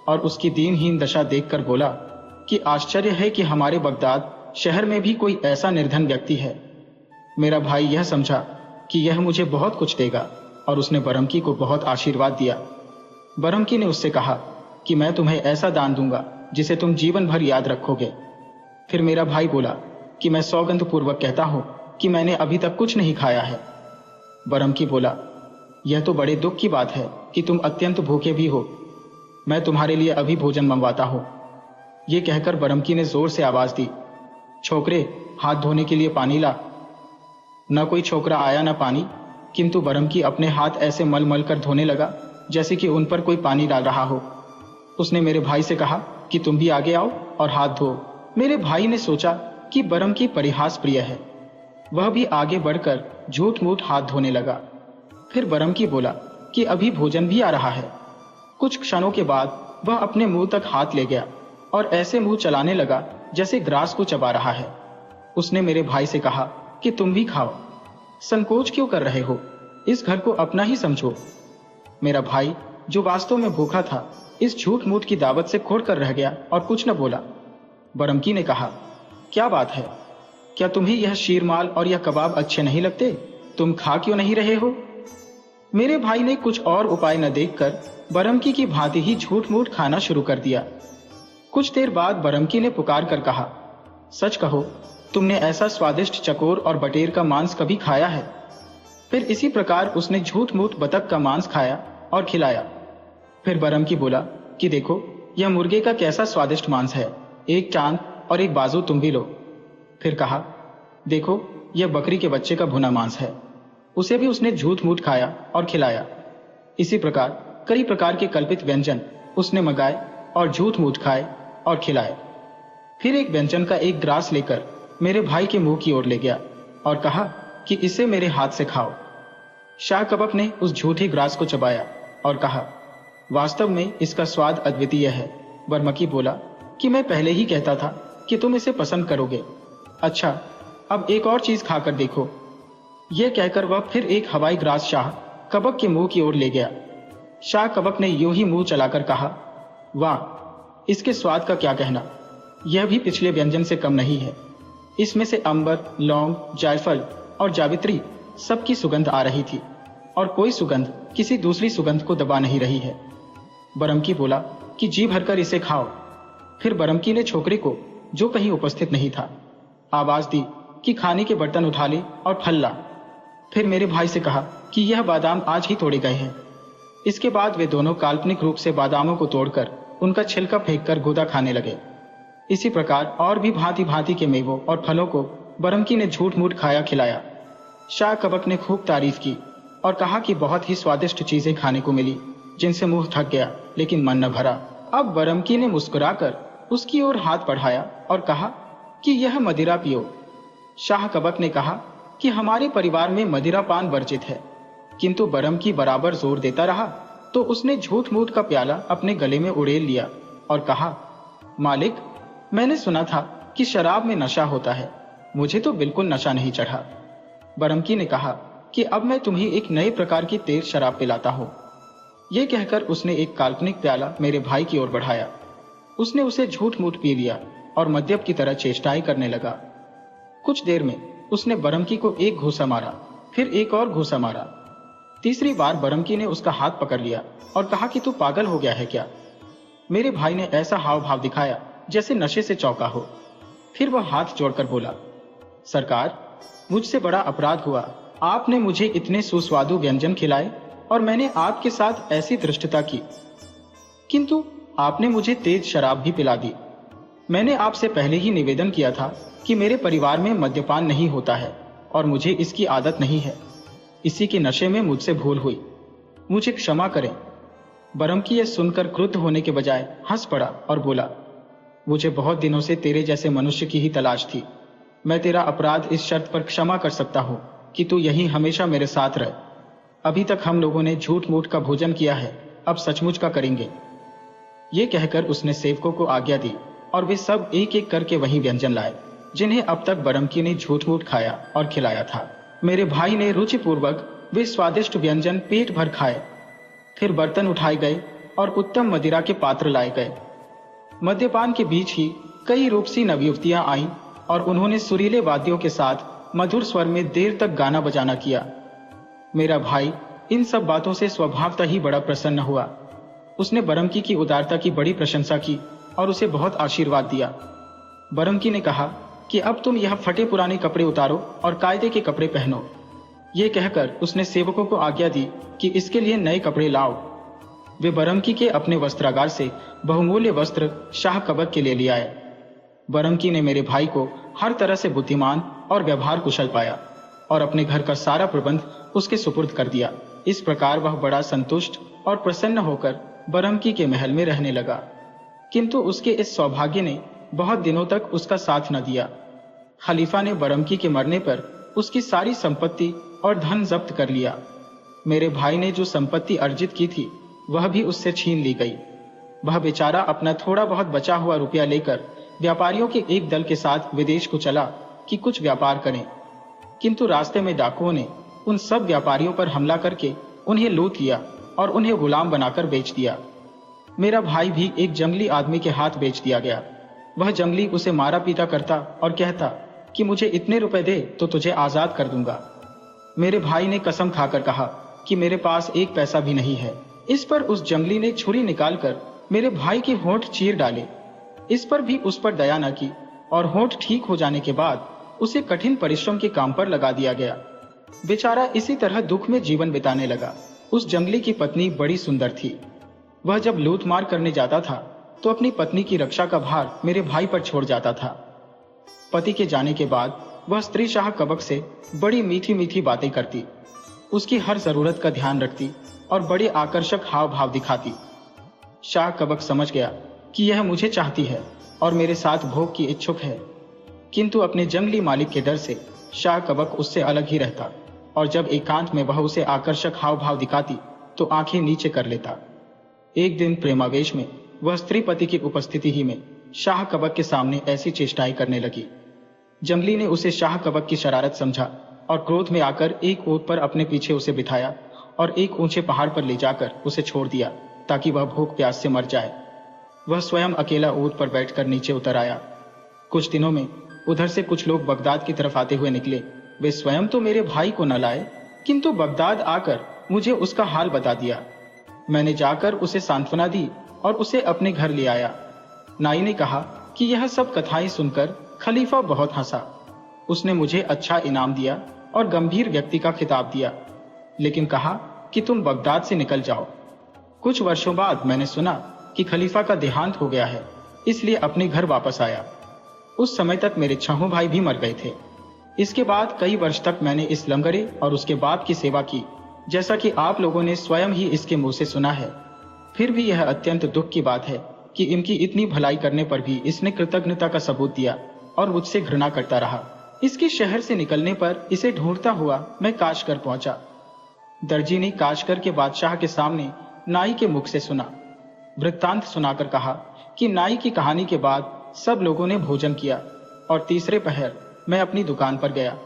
और उसकी दीनहीन दशा देखकर बोला कि आश्चर्य है कि हमारे बगदाद शहर में भी कोई ऐसा निर्धन व्यक्ति है। मेरा भाई यह समझा कि यह मुझे बहुत कुछ देगा और उसने बरमकी को बहुत आशीर्वाद दिया। बरमकी ने उससे कहा कि मैं तुम्हें ऐसा दान दूंगा जिसे तुम जीवन भर याद रखोगे। फिर मेरा भाई बोला कि मैं सौगंध पूर्वक कहता हूं कि मैंने अभी तक कुछ नहीं खाया है। बरमकी बोला, यह तो बड़े दुख की बात है कि तुम अत्यंत भूखे भी हो। मैं तुम्हारे लिए अभी भोजन मंगवाता हूं। यह कहकर बरमकी ने जोर से आवाज दी, छोकरे, हाथ धोने के लिए पानी ला। न कोई छोकरा आया न पानी, किंतु बरमकी अपने हाथ ऐसे मल मल कर धोने लगा जैसे कि उन पर कोई पानी डाल रहा हो। उसने मेरे भाई से कहा कि तुम भी आगे आओ और हाथ धो। मेरे भाई ने सोचा कि बरमकी परिहास प्रिय है, वह भी आगे बढ़कर झूठ मूठ हाथ धोने लगा। फिर बरमकी बोला कि अभी भोजन भी आ रहा है। कुछ क्षणों के बाद वह अपने मुंह तक हाथ ले गया और ऐसे मुंह चलाने लगा जैसे ग्रास को चबा रहा है। उसने मेरे भाई से कहा कि तुम भी खाओ, संकोच क्यों कर रहे हो, इस घर को अपना ही समझो। मेरा भाई, जो वास्तव में भूखा था, इस झूठ मूठ की दावत से खोड़ कर रह गया और कुछ न बोला। बरमकी ने कहा, क्या बात है, क्या तुम्हें यह शीरमाल और यह कबाब अच्छे नहीं लगते? तुम खा क्यों नहीं रहे हो? मेरे भाई ने कुछ और उपाय न देखकर बरमकी की भांति ही झूठ मूठ खाना शुरू कर दिया। कुछ देर बाद बरमकी ने पुकार कर कहा, सच कहो, तुमने ऐसा स्वादिष्ट चकोर और बटेर का मांस कभी खाया है? फिर इसी प्रकार उसने झूठ मूठ बतख का मांस खाया और खिलाया। फिर बरमकी बोला कि देखो, यह मुर्गे का कैसा स्वादिष्ट मांस है, एक टांग और एक बाजू तुम भी लो। फिर कहा, देखो, यह बकरी के बच्चे का भुना मांस है, उसे भी उसने झूठ मूठ खाया और खिलाया। इसी प्रकार कई प्रकार के कल्पित व्यंजन उसने मंगाए और झूठ मूठ खाए और खिलाए। फिर एक व्यंजन का एक ग्रास लेकर मेरे भाई के मुंह की ओर ले गया और कहा कि इसे मेरे हाथ से खाओ। शाह कबक ने उस झूठी ग्रास को चबाया और कहा, वास्तव में इसका स्वाद अद्वितीय है। बरमकी बोला कि मैं पहले ही कहता था कि तुम इसे पसंद करोगे। अच्छा, अब एक और चीज खाकर देखो। यह कहकर वह फिर एक हवाई ग्रास शाह कबक के मुंह की ओर ले गया। शाह कबक ने यूं ही मुंह चलाकर कहा, वाह, इसके स्वाद का क्या कहना, यह भी पिछले व्यंजन से कम नहीं है। इसमें से अंबर, लौंग, जायफल और जावित्री सबकी सुगंध आ रही थी और कोई सुगंध किसी दूसरी सुगंध को दबा नहीं रही है। बरमकी बोला कि जी भरकर इसे खाओ। फिर बरमकी ने छोकरे को, जो कहीं उपस्थित नहीं था, आवाज दी कि खाने के बर्तन उठा ले और फल ला। फिर मेरे भाई से कहा कि यह बादाम आज ही तोड़े गए हैं। इसके बाद वे दोनों काल्पनिक रूप से बादामों को तोड़कर उनका छिलका फेंककर गुदा खाने लगे। इसी प्रकार और भी भांति भांति के मेवों और फलों को बरमकी ने झूठ मूठ खाया खिलाया। शाह कबक ने खूब तारीफ की और कहा कि बहुत ही स्वादिष्ट चीजें खाने को मिली, जिनसे मुंह थक गया लेकिन मन न भरा। अब बरमकी ने मुस्कुराकर उसकी ओर हाथ बढ़ाया और कहा कि यह मदिरा पियो। शाह कबक ने कहा कि हमारे परिवार में मदिरा पान वर्जित है, किंतु बरमकी बराबर जोर देता रहा तो उसने झूठ मूठ का प्याला अपने गले में उड़ेल लिया और कहा, मालिक, मैंने सुना था कि शराब में नशा होता है, मुझे तो बिल्कुल नशा नहीं चढ़ा। बरमकी ने कहा कि अब मैं तुम्हें एक नए प्रकार की तेज शराब पिलाता हूं। यह कहकर उसने एक काल्पनिक प्याला मेरे भाई की ओर बढ़ाया। उसने उसे झूठ मूठ पी लिया और मद्यप की तरह चेष्टाएं करने लगा। कुछ देर में उसने बरमकी को एक घूसा मारा, फिर एक और घूसा मारा। तीसरी बार बरमकी ने उसका हाथ पकड़ लिया और कहा कि तू पागल हो गया है क्या। मेरे भाई ने ऐसा हाव भाव दिखाया जैसे नशे से चौंका हो। फिर वह हाथ जोड़कर बोला, सरकार, मुझसे बड़ा अपराध हुआ। आपने मुझे इतने सुस्वादु व्यंजन खिलाए और मैंने आपके साथ ऐसी धृष्टता की, किंतु आपने मुझे तेज शराब भी पिला दी। मैंने आपसे पहले ही निवेदन किया था कि मेरे परिवार में मद्यपान नहीं होता है और मुझे इसकी आदत नहीं है। इसी के नशे में मुझसे भूल हुई, मुझे क्षमा करें। बरमकी यह सुनकर क्रुद्ध होने के बजाय हंस पड़ा और बोला, मुझे बहुत दिनों से तेरे जैसे मनुष्य की ही तलाश थी। मैं तेरा अपराध इस शर्त पर क्षमा कर सकता हूं कि तू यहीं हमेशा मेरे साथ रह। अभी तक हम लोगों ने झूठ मूठ का भोजन किया है, अब सचमुच का करेंगे। ये कहकर उसने सेवकों को आज्ञा दी और वे सब एक एक करके वही व्यंजन लाए जिन्हें अब तक बरमकी ने झूठ मूठ खाया और खिलाया था। मेरे भाई ने रुचिपूर्वक वे स्वादिष्ट व्यंजन पेट भर खाए। फिर बर्तन उठाए गए और उत्तम मदिरा के पात्र लाए गए। मद्यपान के बीच ही कई रूपसी नवयुवतियां आईं और उन्होंने सुरीले वाद्यों के साथ मधुर स्वर में देर तक गाना बजाना किया। मेरा भाई इन सब बातों से स्वभावतः ही बड़ा प्रसन्न हुआ। उसने बरमकी की उदारता की बड़ी प्रशंसा की और उसे बहुत आशीर्वाद दिया। बरमकी ने कहा कि अब तुम यह फटे पुराने कपड़े उतारो और कायदे के कपड़े पहनो। ये कहकर उसने सेवकों को आज्ञा दी कि इसके लिए नए कपड़े लाओ। वे बरमकी के अपने वस्त्रागार से बहुमूल्य वस्त्र शाह कबक के लिए ले आए। बरमकी ने मेरे भाई को हर तरह से बुद्धिमान और व्यवहार कुशल पाया और अपने घर का सारा प्रबंध उसके सुपुर्द कर दिया। इस प्रकार वह बड़ा संतुष्ट और प्रसन्न होकर बरमकी के महल में रहने लगा। किंतु उसके इस सौभाग्य ने बहुत दिनों तक उसका साथ न दिया। खलीफा ने बरमकी के मरने पर उसकी सारी संपत्ति और धन जब्त कर लिया। मेरे भाई ने जो संपत्ति अर्जित की थी वह भी उससे छीन ली गई। वह बेचारा अपना थोड़ा बहुत बचा हुआ रुपया लेकर व्यापारियों के एक दल के साथ विदेश को चला कि कुछ व्यापार करें, किंतु रास्ते में डाकुओं ने उन सब व्यापारियों पर हमला करके उन्हें लूट लिया और उन्हें गुलाम बनाकर बेच दिया। मेरा भाई भी एक जंगली आदमी के हाथ बेच दिया गया। वह जंगली उसे मारा पीटा करता और कहता कि मुझे इतने रुपए दे तो तुझे आजाद कर दूंगा। मेरे भाई ने कसम खाकर कहा कि मेरे पास एक पैसा भी नहीं है। इस पर उस जंगली ने छुरी निकालकर मेरे भाई के होंठ चीर डाले। इस पर भी उस पर दया न की और होंठ ठीक हो जाने के बाद उसे कठिन परिश्रम के काम पर लगा दिया गया। बेचारा इसी तरह दुख में जीवन बिताने लगा। उस जंगली की पत्नी बड़ी सुंदर थी। वह जब लूट मार करने जाता था तो अपनी पत्नी की रक्षा का भार मेरे भाई पर छोड़ जाता था। पति के जाने के बाद वह स्त्री शाह कबक से बड़ी मीठी मीठी बातें करती, उसकी हर जरूरत का ध्यान रखती और बड़े आकर्षक हाव भाव दिखाती। शाह कबक समझ गया कि यह मुझे चाहती है और मेरे साथ भोग की इच्छुक है, किंतु अपने जंगली मालिक के डर से शाह कबक उससे अलग ही रहता और जब एकांत में वह उसे आकर्षक हाव भाव दिखाती तो आंखें नीचे कर लेता। एक दिन प्रेमावेश में वह स्त्री पति की उपस्थिति ही में शाह कबक के सामने ऐसी चेष्टाएं करने लगी। जंगली ने उसे शाह कबक की शरारत समझा और क्रोध में आकर एक ऊंट पर अपने पीछे उसे बिठाया और एक ऊंचे पहाड़ पर ले जाकर उसे छोड़ दिया ताकि वह भूख प्यास से मर जाए। वह स्वयं अकेला ऊंट पर बैठकर नीचे उतर आया। कुछ दिनों में उधर से कुछ लोग बगदाद की तरफ आते हुए निकले। वे स्वयं तो मेरे भाई को न लाए, किंतु बगदाद आकर मुझे उसका हाल बता दिया। मैंने जाकर उसे सांत्वना दी और उसे अपने घर ले आया। नाई ने कहा कि यह सब कथाएं सुनकर खलीफा बहुत हंसा। उसने मुझे अच्छा इनाम दिया और गंभीर व्यक्ति का खिताब दिया, लेकिन कहा कि तुम बगदाद से निकल जाओ। कुछ वर्षों बाद मैंने सुना कि खलीफा का देहांत हो गया है, इसलिए अपने घर वापस आया। उस समय तक मेरे 6 भाई भी मर गए थे। इसके बाद कई वर्ष तक मैंने इस लंगड़े और उसके बाप की सेवा की, जैसा कि आप लोगों ने स्वयं ही इसके मुंह से सुना है। फिर भी यह अत्यंत दुख की बात है कि इनकी इतनी भलाई करने पर भी इसने कृतज्ञता का सबूत दिया और मुझसे घृणा करता रहा। इसके शहर से निकलने पर इसे ढूंढता हुआ मैं काशगर पहुंचा। दर्जी ने काशगर के बादशाह के सामने नाई के मुख से सुना। वृत्तांत सुनाकर कहा कि नाई की कहानी के बाद सब लोगों ने भोजन किया और तीसरे पहर मैं अपनी दुकान पर गया।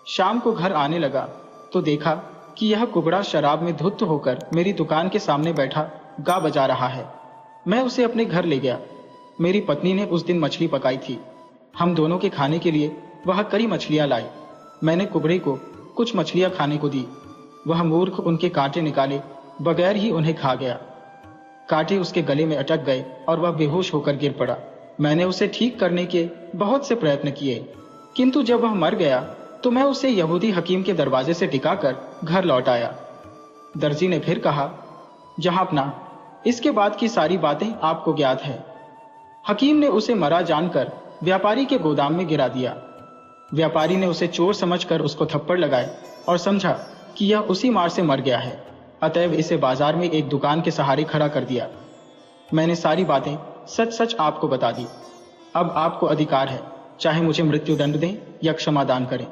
शाम को घर आने लगा तो देखा कि यह कुबड़ा शराब में धुत होकर मेरी दुकान के सामने बैठा गा बजा रहा है। मैं उसे अपने घर ले गया। मेरी पत्नी ने उस दिन मछली पकाई थी। हम दोनों के खाने के लिए वह कई मछलियां लाई। मैंने कुबड़े को कुछ मछलियां खाने को दी। वह मूर्ख उनके कांटे निकाले बगैर ही उन्हें खा गया। कांटे उसके गले में अटक गए और वह बेहोश होकर गिर पड़ा। मैंने उसे ठीक करने के बहुत से प्रयत्न किए, किंतु जब वह मर गया तो मैं उसे यहूदी हकीम के दरवाजे से टिकाकर घर लौट आया। दर्जी ने फिर कहा, जहांपना, इसके बाद की सारी बातें आपको ज्ञात है। हकीम ने उसे मरा जानकर व्यापारी के गोदाम में गिरा दिया। व्यापारी ने उसे चोर समझकर उसको थप्पड़ लगाए और समझा कि यह उसी मार से मर गया है, अतएव इसे बाजार में एक दुकान के सहारे खड़ा कर दिया। मैंने सारी बातें सच सच आपको बता दी। अब आपको अधिकार है, चाहे मुझे मृत्यु दंड दें या क्षमादान करें।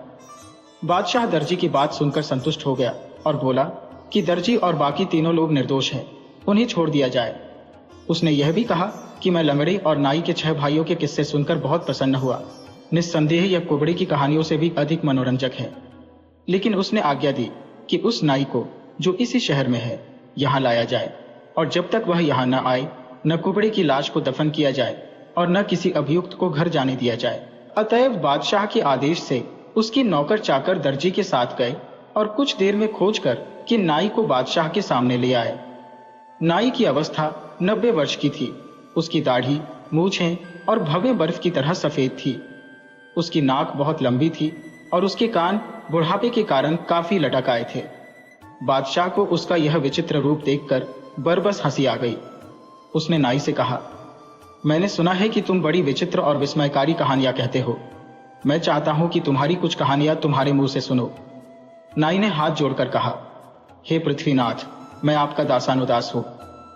बादशाह दर्जी की बात सुनकर संतुष्ट हो गया और बोला कि दर्जी और बाकी तीनों लोग निर्दोष हैं, उन्हें छोड़ दिया जाए। उसने यह भी कहा कि मैं लंगड़े और नाई के 6 भाइयों के किस्से सुनकर बहुत प्रसन्न हुआ। निस्संदेह यह कुबड़े की कहानियों से भी अधिक मनोरंजक है। लेकिन उसने आज्ञा दी कि उस नाई को, जो इसी शहर में है, यहाँ लाया जाए, और जब तक वह यहाँ न आए न कुबड़े की लाश को दफन किया जाए और न किसी अभियुक्त को घर जाने दिया जाए। अतएव बादशाह के आदेश से उसकी नौकर चाकर दर्जी के साथ गए और कुछ देर में खोजकर कि नाई को बादशाह के सामने ले आए। नाई की अवस्था 90 वर्ष की थी। उसकी दाढ़ी, मूछें और भव्य बर्फ की तरह सफेद थी। उसकी नाक बहुत लंबी थी और उसके कान बुढ़ापे के कारण काफी लटक आए थे। बादशाह को उसका यह विचित्र रूप देखकर बरबस हंसी आ गई। उसने नाई से कहा, मैंने सुना है कि तुम बड़ी विचित्र और विस्मयकारी कहानियां कहते हो। मैं चाहता हूं कि तुम्हारी कुछ कहानियां तुम्हारे मुंह से सुनो। नाई ने हाथ जोड़कर कहा, हे पृथ्वीनाथ, मैं आपका दासानुदास हूं।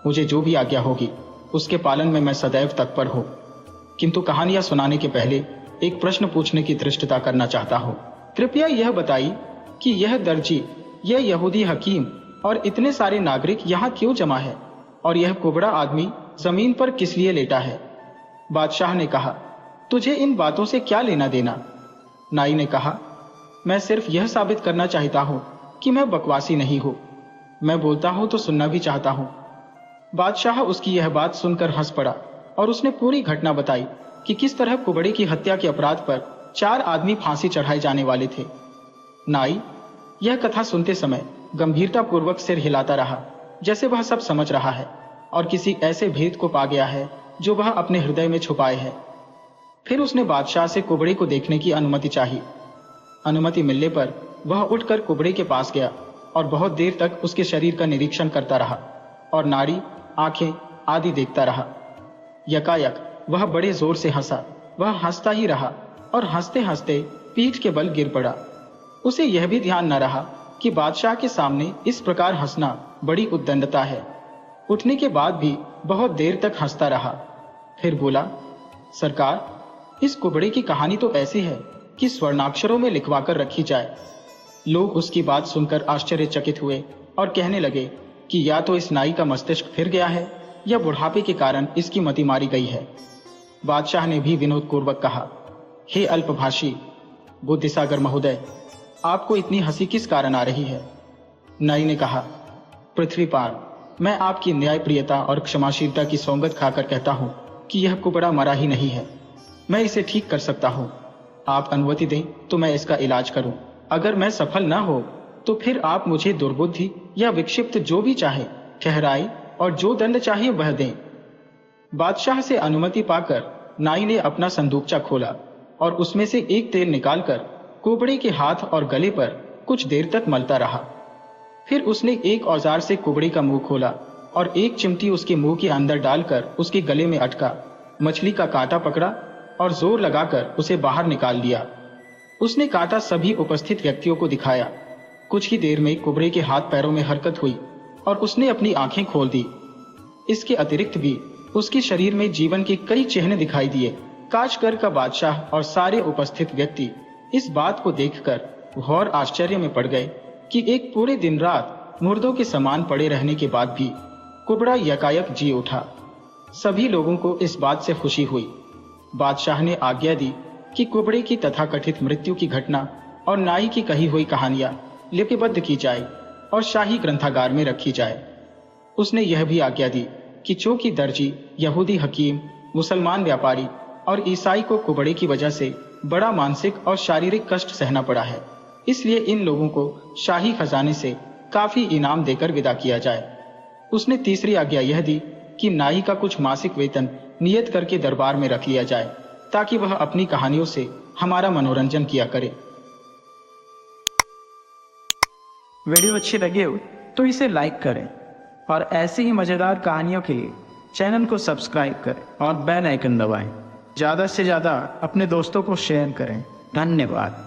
मुझे जो भी आज्ञा होगी उसके पालन में मैं सदैव तत्पर हूं। किंतु कहानियां सुनाने के पहले एक प्रश्न पूछने की धृष्टता करना चाहता हूं। कृपया यह बताइए कि यह दर्जी, यह यहूदी हकीम और इतने सारे नागरिक यहाँ क्यों जमा है, और यह कुबड़ा आदमी जमीन पर किस लिए लेटा है? बादशाह ने कहा, तुझे इन बातों से क्या लेना देना? नाई ने कहा, मैं सिर्फ यह साबित करना चाहता हूं कि मैं बकवासी नहीं हूं। मैं बोलता हूं तो सुनना भी चाहता हूं। बादशाह उसकी यह बात सुनकर हंस पड़ा और उसने पूरी घटना बताई कि किस तरह कुबड़े की हत्या के अपराध पर 4 आदमी फांसी चढ़ाए जाने वाले थे। नाई यह कथा सुनते समय गंभीरता पूर्वक सिर हिलाता रहा, जैसे वह सब समझ रहा है और किसी ऐसे भेद को पा गया है जो वह अपने हृदय में छुपाए है। फिर उसने बादशाह से कुबड़े को देखने की अनुमति चाही। अनुमति मिलने पर वह उठकर कुबड़े के पास गया और बहुत देर तक उसके शरीर का निरीक्षण करता रहा और नाड़ी, आंखें आदि देखता रहा। यकायक वह बड़े जोर से हंसा। वह हंसता ही रहा और हंसते हंसते पीठ के बल गिर पड़ा। उसे यह भी ध्यान न रहा कि बादशाह के सामने इस प्रकार हंसना बड़ी उद्दंडता है। उठने के बाद भी बहुत देर तक हंसता रहा। फिर बोला, सरकार, इस कुबड़े की कहानी तो ऐसी है कि स्वर्णाक्षरों में लिखवाकर रखी जाए। लोग उसकी बात सुनकर आश्चर्यचकित हुए और कहने लगे कि या तो इस नाई का मस्तिष्क फिर गया है या बुढ़ापे के कारण इसकी मति मारी गई है। बादशाह ने भी विनोदपूर्वक कहा, हे अल्पभाषी बुद्धिसागर महोदय, आपको इतनी हंसी किस कारण आ रही है? नाई ने कहा, पृथ्वीपाल, मैं आपकी न्यायप्रियता और क्षमाशीलता की सौगंध खाकर कहता हूं कि यह कुबड़ा मरा ही नहीं है। मैं इसे ठीक कर सकता हूं। आप अनुमति दें तो मैं इसका इलाज करूं। अगर मैं सफल न हो तो फिर आप मुझे दुर्बुद्धि या विक्षिप्त जो भी चाहे ठहराए और जो दंड चाहे वह दें। बादशाह से अनुमति पाकर नाई ने अपना संदूकचा खोला और उसमें से एक तेल निकालकर कुबड़े के हाथ और गले पर कुछ देर तक मलता रहा। फिर उसने एक औजार से कुबड़े का मुंह खोला और एक चिमटी उसके मुंह के अंदर डालकर उसके गले में अटका मछली का कांटा पकड़ा और जोर लगाकर उसे बाहर निकाल लिया। उसने कांटा सभी उपस्थित व्यक्तियों को दिखाया। कुछ ही देर में कुबड़े के हाथ पैरों में हरकत हुई और उसने अपनी आंखें खोल दी। इसके अतिरिक्त भी उसके शरीर में जीवन के कई चिन्ह दिखाई दिए। काशगर का बादशाह और सारे उपस्थित व्यक्ति इस बात को देखकर घोर आश्चर्य में पड़ गए कि एक पूरे दिन रात मुर्दों के समान पड़े रहने के बाद भी कुबड़ा यकायक जी उठा। सभी लोगों को इस बात से खुशी हुई। बादशाह ने आज्ञा दी कि कुबड़े की तथाकथित मृत्यु की घटना और नाई की कही हुई कहानियां लिपिबद्ध की जाए और शाही ग्रंथागार में रखी जाए। उसने यह भी आज्ञा दी कि चूंकि दर्जी, यहूदी हकीम, मुसलमान व्यापारी और ईसाई को कुबड़े की वजह से बड़ा मानसिक और शारीरिक कष्ट सहना पड़ा है, इसलिए इन लोगों को शाही खजाने से काफी इनाम देकर विदा किया जाए। उसने तीसरी आज्ञा यह दी कि नाई का कुछ मासिक वेतन नियत करके दरबार में रख लिया जाए ताकि वह अपनी कहानियों से हमारा मनोरंजन किया करे। वीडियो अच्छी लगी हो तो इसे लाइक करें और ऐसी ही मज़ेदार कहानियों के लिए चैनल को सब्सक्राइब करें और बेल आइकन दबाएं। ज़्यादा से ज़्यादा अपने दोस्तों को शेयर करें। धन्यवाद।